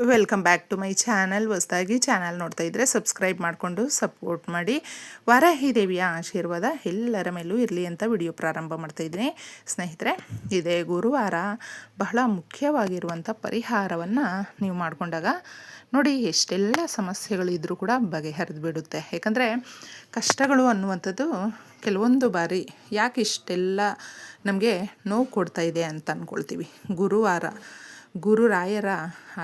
Welcome back to my channel. ಹೊಸದಾಗಿ channel ನೋಡ್ತಾ ಇದ್ದರೆ ಸಬ್ಸ್ಕ್ರೈಬ್ ಮಾಡಿಕೊಂಡು ಸಪೋರ್ಟ್ ಮಾಡಿ. ವಾರಾಹಿ ದೇವಿಯ ಆಶೀರ್ವಾದ ಎಲ್ಲರ ಮೇಲೂ ಇರಲಿ ಅಂತ ವಿಡಿಯೋ ಪ್ರಾರಂಭ ಮಾಡ್ತಾ ಇದ್ದೀನಿ. ಸ್ನೇಹಿತರೆ, ಇದೇ ಗುರುವಾರ ಬಹಳ ಮುಖ್ಯವಾಗಿರುವಂಥ ಪರಿಹಾರವನ್ನು ನೀವು ಮಾಡಿಕೊಂಡಾಗ ನೋಡಿ, ಎಷ್ಟೆಲ್ಲ ಸಮಸ್ಯೆಗಳಿದ್ರೂ ಕೂಡ ಬಗೆಹರಿದು ಬಿಡುತ್ತೆ. ಯಾಕಂದರೆ ಕಷ್ಟಗಳು ಅನ್ನುವಂಥದ್ದು ಕೆಲವೊಂದು ಬಾರಿ ಯಾಕೆ ಇಷ್ಟೆಲ್ಲ ನಮಗೆ ನೋವು ಕೊಡ್ತಾ ಇದೆ ಅಂತ ಅಂದ್ಕೊಳ್ತೀವಿ. ಗುರುರಾಯರ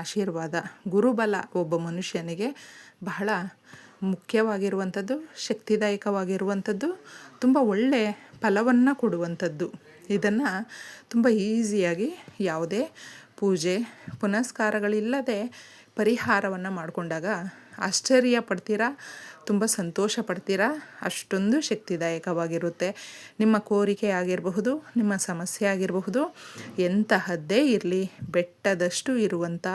ಆಶೀರ್ವಾದ, ಗುರುಬಲ ಒಬ್ಬ ಮನುಷ್ಯನಿಗೆ ಬಹಳ ಮುಖ್ಯವಾಗಿರುವಂಥದ್ದು, ಶಕ್ತಿದಾಯಕವಾಗಿರುವಂಥದ್ದು, ತುಂಬ ಒಳ್ಳೆಯ ಫಲವನ್ನು ಕೊಡುವಂಥದ್ದು. ಇದನ್ನು ತುಂಬ ಈಸಿಯಾಗಿ ಯಾವುದೇ ಪೂಜೆ ಪುನಸ್ಕಾರಗಳಿಲ್ಲದೆ ಪರಿಹಾರವನ್ನು ಮಾಡಿಕೊಂಡಾಗ ಆಶ್ಚರ್ಯ ಪಡ್ತೀರಾ, ತುಂಬ ಸಂತೋಷ ಪಡ್ತೀರಾ. ಅಷ್ಟೊಂದು ಶಕ್ತಿದಾಯಕವಾಗಿರುತ್ತೆ. ನಿಮ್ಮ ಕೋರಿಕೆ ಆಗಿರಬಹುದು, ನಿಮ್ಮ ಸಮಸ್ಯೆ ಆಗಿರಬಹುದು, ಎಂತಹದ್ದೇ ಇರಲಿ, ಬೆಟ್ಟದಷ್ಟು ಇರುವಂಥ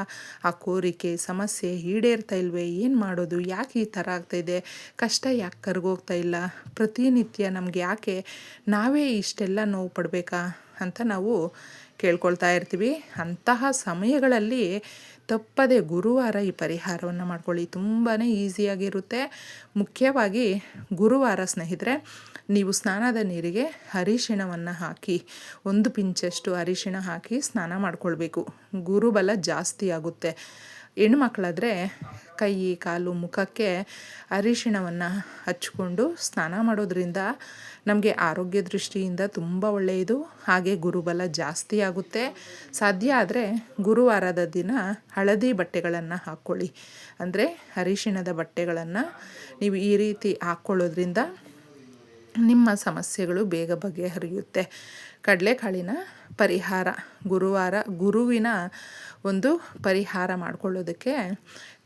ಆ ಕೋರಿಕೆ ಸಮಸ್ಯೆ ಈಡೇರ್ತಾ ಇಲ್ವೇ, ಏನು ಮಾಡೋದು, ಯಾಕೆ ಈ ಥರ ಆಗ್ತಾಯಿದೆ, ಕಷ್ಟ ಯಾಕೆ ಕರಗೋಗ್ತಾ ಇಲ್ಲ, ಪ್ರತಿನಿತ್ಯ ನಮಗೆ ಯಾಕೆ ನಾವೇ ಇಷ್ಟೆಲ್ಲ ನೋವು ಪಡಬೇಕಾ ಅಂತ ನಾವು ಕೇಳ್ಕೊಳ್ತಾ ಇರ್ತೀವಿ. ಅಂತಹ ಸಮಯಗಳಲ್ಲಿ ತಪ್ಪದೆ ಗುರುವಾರ ಈ ಪರಿಹಾರವನ್ನು ಮಾಡ್ಕೊಳ್ಳಿ. ತುಂಬಾ ಈಸಿಯಾಗಿರುತ್ತೆ. ಮುಖ್ಯವಾಗಿ ಗುರುವಾರ ಸ್ನೇಹಿತರೆ, ನೀವು ಸ್ನಾನದ ನೀರಿಗೆ ಅರಿಶಿಣವನ್ನು ಹಾಕಿ, 1 ಪಿಂಚಷ್ಟು ಅರಿಶಿಣ ಹಾಕಿ ಸ್ನಾನ ಮಾಡ್ಕೊಳ್ಬೇಕು. ಗುರುಬಲ ಜಾಸ್ತಿ ಆಗುತ್ತೆ. ಹೆಣ್ಮಕ್ಳಾದರೆ ಕೈ ಕಾಲು ಮುಖಕ್ಕೆ ಅರಿಶಿಣವನ್ನು ಹಚ್ಕೊಂಡು ಸ್ನಾನ ಮಾಡೋದ್ರಿಂದ ನಮಗೆ ಆರೋಗ್ಯ ದೃಷ್ಟಿಯಿಂದ ತುಂಬ ಒಳ್ಳೆಯದು. ಹಾಗೆ ಗುರುಬಲ ಜಾಸ್ತಿ ಆಗುತ್ತೆ. ಸಾಧ್ಯ ಆದರೆ ಗುರುವಾರದ ದಿನ ಹಳದಿ ಬಟ್ಟೆಗಳನ್ನು ಹಾಕ್ಕೊಳ್ಳಿ. ಅಂದರೆ ಅರಿಶಿಣದ ಬಟ್ಟೆಗಳನ್ನು ನೀವು ಈ ರೀತಿ ಹಾಕ್ಕೊಳ್ಳೋದ್ರಿಂದ ನಿಮ್ಮ ಸಮಸ್ಯೆಗಳು ಬೇಗ ಬಗೆಹರಿಯುತ್ತೆ. ಕಡಲೆಕಾಳಿನ ಪರಿಹಾರ, ಗುರುವಿನ ಒಂದು ಪರಿಹಾರ ಮಾಡಿಕೊಳ್ಳೋದಕ್ಕೆ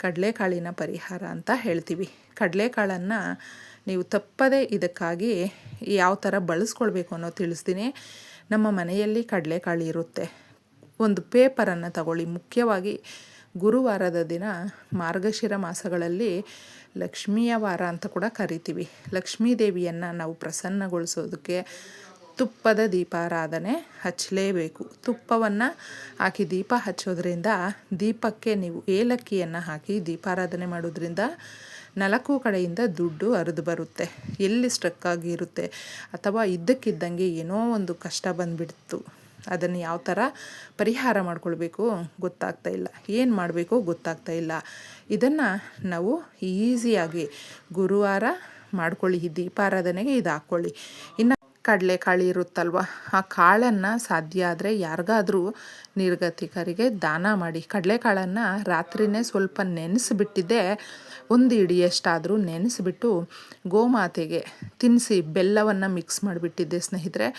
ಕಡಲೆಕಾಳಿನ ಪರಿಹಾರ ಅಂತ ಹೇಳ್ತೀವಿ. ಕಡಲೆಕಾಳನ್ನು ನೀವು ತಪ್ಪದೇ ಇದಕ್ಕಾಗಿ ಯಾವ ಥರ ಬಳಸ್ಕೊಳ್ಬೇಕು ಅನ್ನೋ ತಿಳಿಸ್ತೀನಿ. ನಮ್ಮ ಮನೆಯಲ್ಲಿ ಕಡಲೆಕಾಳು ಇರುತ್ತೆ. ಒಂದು ಪೇಪರನ್ನು ತಗೊಳ್ಳಿ. ಮುಖ್ಯವಾಗಿ ಗುರುವಾರದ ದಿನ ಮಾರ್ಗಶಿರ ಮಾಸಗಳಲ್ಲಿ ಲಕ್ಷ್ಮಿಯ ವಾರ ಅಂತ ಕೂಡ ಕರಿತೀವಿ. ಲಕ್ಷ್ಮೀ ದೇವಿಯನ್ನು ನಾವು ಪ್ರಸನ್ನಗೊಳಿಸೋದಕ್ಕೆ ತುಪ್ಪದ ದೀಪಾರಾಧನೆ ಹಚ್ಚಲೇಬೇಕು. ತುಪ್ಪವನ್ನು ಹಾಕಿ ದೀಪ ಹಚ್ಚೋದ್ರಿಂದ, ದೀಪಕ್ಕೆ ನೀವು ಏಲಕ್ಕಿಯನ್ನು ಹಾಕಿ ದೀಪಾರಾಧನೆ ಮಾಡೋದ್ರಿಂದ 4 ಕಡೆಯಿಂದ ದುಡ್ಡು ಹರಿದು ಬರುತ್ತೆ. ಎಲ್ಲಿ ಸ್ಟ್ರಕ್ ಆಗಿರುತ್ತೆ ಅಥವಾ ಇದ್ದಕ್ಕಿದ್ದಂಗೆ ಏನೋ ಒಂದು ಕಷ್ಟ ಬಂದುಬಿಡ್ತು, ಅದನ್ನು ಯಾವ ಥರ ಪರಿಹಾರ ಮಾಡ್ಕೊಳ್ಬೇಕು ಗೊತ್ತಾಗ್ತಾ ಇಲ್ಲ, ಏನು ಮಾಡಬೇಕು ಗೊತ್ತಾಗ್ತಾ ಇಲ್ಲ. ಇದನ್ನು ನಾವು ಈಸಿಯಾಗಿ ಗುರುವಾರ ಮಾಡ್ಕೊಳ್ಳಿ. ಈ ದೀಪಾರಾಧನೆಗೆ ಇದು ಹಾಕ್ಕೊಳ್ಳಿ. ಇನ್ನು ಕಡಲೆಕಾಳು ಇರುತ್ತಲ್ವ, ಆ ಕಾಳನ್ನು ಸಾಧ್ಯ ಆದರೆ ಯಾರಿಗಾದರೂ ನಿರ್ಗತಿಕರಿಗೆ ದಾನ ಮಾಡಿ. ಕಡಲೆಕಾಳನ್ನು ರಾತ್ರಿಯೇ ಸ್ವಲ್ಪ ನೆನೆಸಿಬಿಟ್ಟಿದ್ದೆ, 1 ಹಿಡಿಯಷ್ಟಾದರೂ ನೆನೆಸಿಬಿಟ್ಟು ಗೋಮಾತೆಗೆ ತಿನ್ನಿಸಿ ಬೆಲ್ಲವನ್ನು ಮಿಕ್ಸ್ ಮಾಡಿಬಿಟ್ಟಿದ್ದೆ ಸ್ನೇಹಿತರೆ.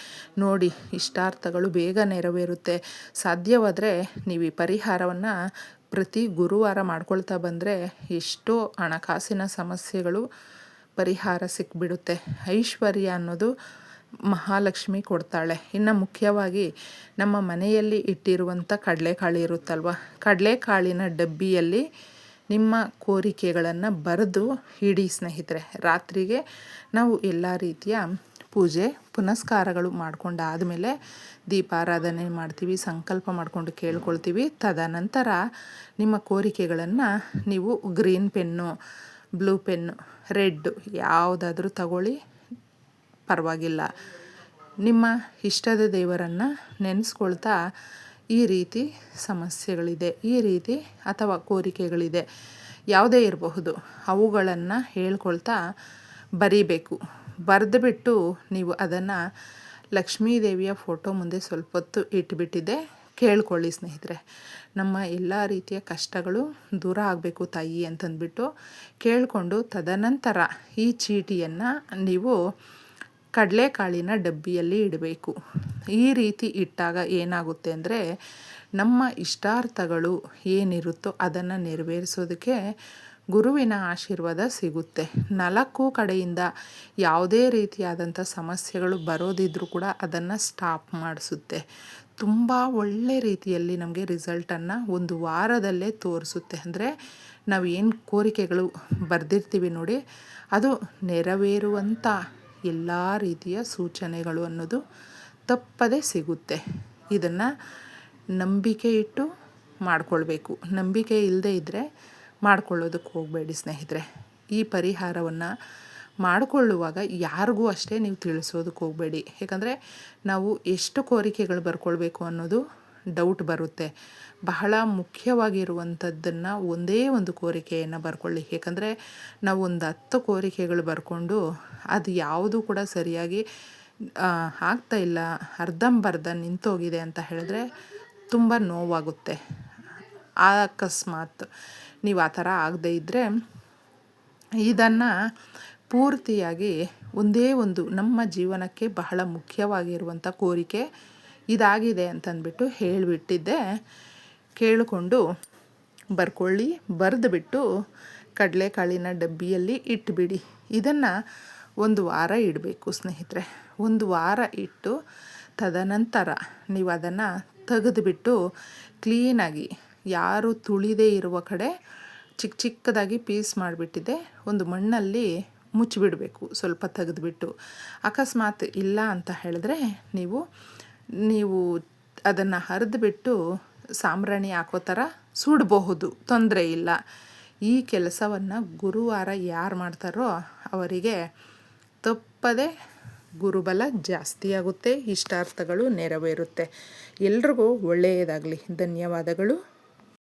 ನೋಡಿ, ಇಷ್ಟಾರ್ಥಗಳು ಬೇಗ ನೆರವೇರುತ್ತೆ. ಸಾಧ್ಯವಾದರೆ ನೀವು ಈ ಪರಿಹಾರವನ್ನು ಪ್ರತಿ ಗುರುವಾರ ಮಾಡ್ಕೊಳ್ತಾ ಬಂದರೆ ಎಷ್ಟೋ ಹಣಕಾಸಿನ ಸಮಸ್ಯೆಗಳು ಪರಿಹಾರ ಸಿಕ್ಬಿಡುತ್ತೆ. ಐಶ್ವರ್ಯ ಅನ್ನೋದು ಮಹಾಲಕ್ಷ್ಮಿ ಕೊಡ್ತಾಳೆ. ಇನ್ನು ಮುಖ್ಯವಾಗಿ ನಮ್ಮ ಮನೆಯಲ್ಲಿ ಇಟ್ಟಿರುವಂಥ ಕಡಲೆಕಾಳು ಇರುತ್ತಲ್ವ, ಕಡಲೆಕಾಳಿನ ಡಬ್ಬಿಯಲ್ಲಿ ನಿಮ್ಮ ಕೋರಿಕೆಗಳನ್ನು ಬರೆದು ಇಡಿ ಸ್ನೇಹಿತರೆ. ರಾತ್ರಿಗೆ ನಾವು ಎಲ್ಲ ರೀತಿಯ ಪೂಜೆ ಪುನಸ್ಕಾರಗಳು ಮಾಡ್ಕೊಂಡಾದಮೇಲೆ ದೀಪಾರಾಧನೆ ಮಾಡ್ತೀವಿ, ಸಂಕಲ್ಪ ಮಾಡಿಕೊಂಡು ಕೇಳ್ಕೊಳ್ತೀವಿ. ತದನಂತರ ನಿಮ್ಮ ಕೋರಿಕೆಗಳನ್ನು ನೀವು green pen, blue pen, red ಯಾವುದಾದ್ರೂ ತಗೊಳ್ಳಿ, ಪರವಾಗಿಲ್ಲ. ನಿಮ್ಮ ಇಷ್ಟದ ದೇವರನ್ನು ನೆನೆಸ್ಕೊಳ್ತಾ ಈ ರೀತಿ ಸಮಸ್ಯೆಗಳಿದೆ, ಈ ರೀತಿ ಅಥವಾ ಕೋರಿಕೆಗಳಿದೆ, ಯಾವುದೇ ಇರಬಹುದು, ಅವುಗಳನ್ನು ಹೇಳ್ಕೊಳ್ತಾ ಬರೀಬೇಕು. ಬರೆದುಬಿಟ್ಟು ನೀವು ಅದನ್ನು ಲಕ್ಷ್ಮೀ ದೇವಿಯ ಫೋಟೋ ಮುಂದೆ ಸ್ವಲ್ಪ ಹೊತ್ತು ಇಟ್ಬಿಟ್ಟಿದ್ದೆ ಕೇಳ್ಕೊಳ್ಳಿ ಸ್ನೇಹಿತರೆ. ನಮ್ಮ ಎಲ್ಲ ರೀತಿಯ ಕಷ್ಟಗಳು ದೂರ ಆಗಬೇಕು ತಾಯಿ ಅಂತಂದ್ಬಿಟ್ಟು ಕೇಳಿಕೊಂಡು, ತದನಂತರ ಈ ಚೀಟಿಯನ್ನು ನೀವು ಕಡಲೆಕಾಳಿನ ಡಬ್ಬಿಯಲ್ಲಿ ಇಡಬೇಕು. ಈ ರೀತಿ ಇಟ್ಟಾಗ ಏನಾಗುತ್ತೆ ಅಂದರೆ, ನಮ್ಮ ಇಷ್ಟಾರ್ಥಗಳು ಏನಿರುತ್ತೋ ಅದನ್ನು ನೆರವೇರಿಸೋದಕ್ಕೆ ಗುರುವಿನ ಆಶೀರ್ವಾದ ಸಿಗುತ್ತೆ. 4 ಕಡೆಯಿಂದ ಯಾವುದೇ ರೀತಿಯಾದಂಥ ಸಮಸ್ಯೆಗಳು ಬರೋದಿದ್ರೂ ಕೂಡ ಅದನ್ನು ಸ್ಟಾಪ್ ಮಾಡಿಸುತ್ತೆ. ತುಂಬ ಒಳ್ಳೆ ರೀತಿಯಲ್ಲಿ ನಮಗೆ ರಿಸಲ್ಟನ್ನು 1 ವಾರದಲ್ಲೇ ತೋರಿಸುತ್ತೆ. ಅಂದರೆ ನಾವು ಏನು ಕೋರಿಕೆಗಳು ಬರೆದಿರ್ತೀವಿ ನೋಡಿ, ಅದು ನೆರವೇರುವಂಥ ಎಲ್ಲ ರೀತಿಯ ಸೂಚನೆಗಳು ಅನ್ನೋದು ತಪ್ಪದೇ ಸಿಗುತ್ತೆ. ಇದನ್ನು ನಂಬಿಕೆ ಇಟ್ಟು ಮಾಡಿಕೊಳ್ಬೇಕು. ನಂಬಿಕೆ ಇಲ್ಲದೇ ಇದ್ದರೆ ಮಾಡ್ಕೊಳ್ಳೋದಕ್ಕೆ ಹೋಗಬೇಡಿ ಸ್ನೇಹಿತರೆ. ಈ ಪರಿಹಾರವನ್ನು ಮಾಡಿಕೊಳ್ಳುವಾಗ ಯಾರಿಗೂ ಅಷ್ಟೇ ನೀವು ತಿಳಿಸೋದಕ್ಕೆ ಹೋಗಬೇಡಿ. ಯಾಕಂದರೆ ನಾವು ಎಷ್ಟು ಕೋರಿಕೆಗಳು ಬರ್ಕೊಳ್ಬೇಕು ಅನ್ನೋದು ಡೌಟ್ ಬರುತ್ತೆ. ಬಹಳ ಮುಖ್ಯವಾಗಿರುವಂಥದ್ದನ್ನು ಒಂದೇ ಒಂದು ಕೋರಿಕೆಯನ್ನು ಬರ್ಕೊಳ್ಳಿ. ಯಾಕಂದರೆ ನಾವು ಒಂದು 10 ಕೋರಿಕೆಗಳು ಬರ್ಕೊಂಡು ಅದು ಯಾವುದೂ ಕೂಡ ಸರಿಯಾಗಿ ಆಗ್ತಾಯಿಲ್ಲ, ಅರ್ಧಂಬರ್ಧ ನಿಂತೋಗಿದೆ ಅಂತ ಹೇಳಿದ್ರೆ ತುಂಬ ನೋವಾಗುತ್ತೆ. ಅಕಸ್ಮಾತ್ ನೀವು ಆ ಥರ ಆಗದೇ ಇದ್ದರೆ ಇದನ್ನು ಪೂರ್ತಿಯಾಗಿ ಒಂದೇ ಒಂದು ನಮ್ಮ ಜೀವನಕ್ಕೆ ಬಹಳ ಮುಖ್ಯವಾಗಿರುವಂಥ ಕೋರಿಕೆ ಇದಾಗಿದೆ ಅಂತಂದ್ಬಿಟ್ಟು ಹೇಳಿಬಿಟ್ಟಿದ್ದೆ. ಕೇಳಿಕೊಂಡು ಬರ್ಕೊಳ್ಳಿ. ಬರೆದುಬಿಟ್ಟು ಕಡಲೆಕಾಳಿನ ಡಬ್ಬಿಯಲ್ಲಿ ಇಟ್ಬಿಡಿ. ಇದನ್ನು ಒಂದು ವಾರ ಇಡಬೇಕು ಸ್ನೇಹಿತರೆ. ಒಂದು ವಾರ ಇಟ್ಟು ತದನಂತರ ನೀವು ಅದನ್ನು ತೆಗೆದುಬಿಟ್ಟು ಕ್ಲೀನಾಗಿ ಯಾರು ತುಳಿದೇ ಇರುವ ಕಡೆ ಚಿಕ್ಕ ಚಿಕ್ಕದಾಗಿ ಪೀಸ್ ಮಾಡಿಬಿಟ್ಟಿದೆ ಒಂದು ಮಣ್ಣಲ್ಲಿ ಮುಚ್ಚಿಬಿಡಬೇಕು. ಸ್ವಲ್ಪ ತೆಗೆದುಬಿಟ್ಟು ಅಕಸ್ಮಾತ್ ಇಲ್ಲ ಅಂತ ಹೇಳಿದ್ರೆ ನೀವು ಅದನ್ನು ಹರಿದುಬಿಟ್ಟು ಸಾಂಬ್ರಾಣಿ ಹಾಕೋ ಥರ ಸುಡಬಹುದು, ತೊಂದರೆ ಇಲ್ಲ. ಈ ಕೆಲಸವನ್ನು ಗುರುವಾರ ಯಾರು ಮಾಡ್ತಾರೋ ಅವರಿಗೆ ತಪ್ಪದೆ ಗುರುಬಲ ಜಾಸ್ತಿಯಾಗುತ್ತೆ, ಇಷ್ಟಾರ್ಥಗಳು ನೆರವೇರುತ್ತೆ. ಎಲ್ರಿಗೂ ಒಳ್ಳೆಯದಾಗಲಿ. ಧನ್ಯವಾದಗಳು.